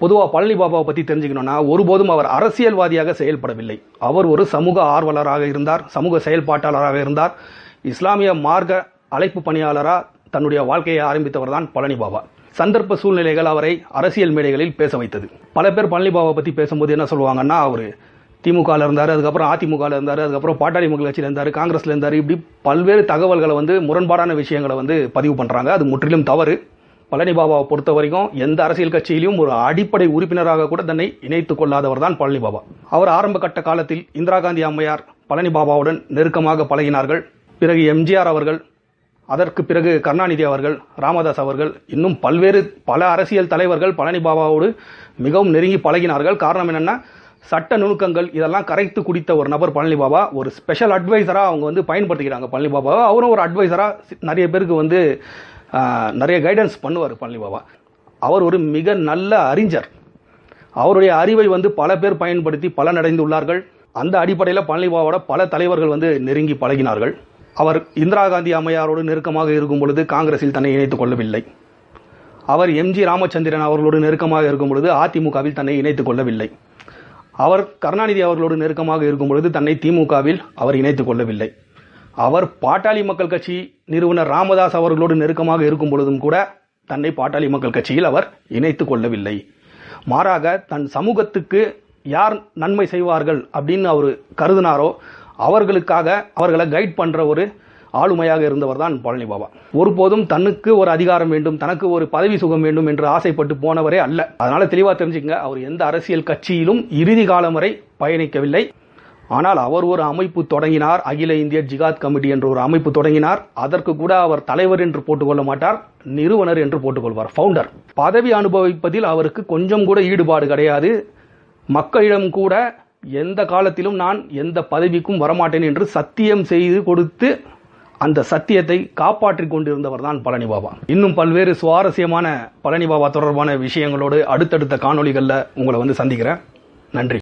பொதுவாக பழனி பாபாவை பற்றி தெரிஞ்சுக்கணும்னா ஒருபோதும் அவர் அரசியல்வாதியாக செயல்படவில்லை. அவர் ஒரு சமூக ஆர்வலராக இருந்தார், சமூக செயல்பாட்டாளராக இருந்தார். இஸ்லாமிய மார்க்க அழைப்பு பணியாளராக தன்னுடைய வாழ்க்கையை ஆரம்பித்தவர் தான் பழனி பாபா. சந்தர்ப்ப சூழ்நிலைகள் அவரை அரசியல் மேடைகளில் பேச வைத்தது. பல பேர் பழனி பாபா பற்றி பேசும்போது என்ன சொல்லுவாங்கன்னா, அவர் திமுகவில் இருந்தார், அதுக்கப்புறம் அதிமுகவில் இருந்தார், அதுக்கப்புறம் பாட்டாளி மக்கள் கட்சியில் இருந்தார், காங்கிரஸில் இருந்தார். இப்படி பல்வேறு தகவல்களை முரண்பாடான விஷயங்களை பதிவு பண்ணுறாங்க. அது முற்றிலும் தவறு. பழனி பாபாவை பொறுத்த வரைக்கும் எந்த அரசியல் கட்சியிலும் ஒரு அடிப்படை உறுப்பினராக கூட தன்னை இணைத்துக் கொள்ளாதவர் தான் பழனி பாபா. அவர் ஆரம்ப கட்ட காலத்தில் இந்திரா காந்தி அம்மையார் பழனி பாபாவுடன் நெருக்கமாக பழகினார்கள். பிறகு எம்ஜிஆர் அவர்கள், அதற்கு பிறகு கருணாநிதி அவர்கள், ராமதாஸ் அவர்கள், இன்னும் பல அரசியல் தலைவர்கள் பழனி பாபாவோடு மிகவும் நெருங்கி பழகினார்கள். காரணம் என்னன்னா, சட்ட நுணுக்கங்கள் இதெல்லாம் கரைத்து குடித்த ஒரு நபர் பழனி பாபா. ஒரு ஸ்பெஷல் அட்வைசராக அவங்க பயன்படுத்திக்கிறாங்க பழனி பாபாவை. அவரும் ஒரு அட்வைசராக நிறைய பேருக்கு நிறைய கைடன்ஸ் பண்ணுவார் பழனி பாபா. அவர் ஒரு மிக நல்ல அறிஞர். அவருடைய அறிவை பல பேர் பயன்படுத்தி பலனடைந்துள்ளார்கள். அந்த அடிப்படையில் பழனி பாபாவோட பல தலைவர்கள் நெருங்கி பழகினார்கள். அவர் இந்திரா காந்தி அம்மையாரோடு நெருக்கமாக இருக்கும் பொழுது காங்கிரஸில் தன்னை இணைத்துக் கொள்ளவில்லை. அவர் எம்ஜி ராமச்சந்திரன் அவர்களோடு நெருக்கமாக இருக்கும் பொழுது அதிமுகவில் தன்னை இணைத்துக் கொள்ளவில்லை. அவர் கருணாநிதி அவர்களோடு நெருக்கமாக இருக்கும் பொழுது தன்னை திமுகவில் அவர் இணைத்துக் கொள்ளவில்லை. அவர் பாட்டாளி மக்கள் கட்சி நிறுவனர் ராமதாஸ் அவர்களோடு நெருக்கமாக இருக்கும் பொழுதும் கூட தன்னை பாட்டாளி மக்கள் கட்சியில் அவர் இணைத்துக் கொள்ளவில்லை. மாறாக தன் சமூகத்துக்கு யார் நன்மை செய்வார்கள் அப்படின்னு அவர் கருதினாரோ அவர்களுக்காக அவர்களை கைட் பண்ற ஒரு ஆளுமையாக இருந்தவர் தான் பழனி பாபா. ஒருபோதும் தனக்கு ஒரு அதிகாரம் வேண்டும், தனக்கு ஒரு பதவி சுகம் வேண்டும் என்று ஆசைப்பட்டு போனவரே அல்ல. அதனால தெளிவா தெரிஞ்சுங்க, அவர் எந்த அரசியல் கட்சியிலும் இறுதி காலம் வரை பயணிக்கவில்லை. ஆனால் அவர் ஒரு அமைப்பு தொடங்கினார், அகில இந்திய ஜிகாத் கமிட்டி என்ற ஒரு அமைப்பு தொடங்கினார். அதற்கு கூட அவர் தலைவர் என்று போட்டுக்கொள்ள மாட்டார், நிறுவனர் என்று போட்டுக்கொள்வார், ஃபவுண்டர். பதவி அனுபவிப்பதில் அவருக்கு கொஞ்சம் கூட ஈடுபாடு கிடையாது. மக்களிடம் கூட எந்த காலத்திலும் நான் எந்த பதவிக்கும் வரமாட்டேன் என்று சத்தியம் செய்து கொடுத்து அந்த சத்தியத்தை காப்பாற்றிக் கொண்டிருந்தவர் தான் பழனி பாபா. இன்னும் பல்வேறு சுவாரஸ்யமான பழனி பாபா தொடர்பான விஷயங்களோடு அடுத்தடுத்த காணொளிகளில் உங்களை சந்திக்கிறேன். நன்றி.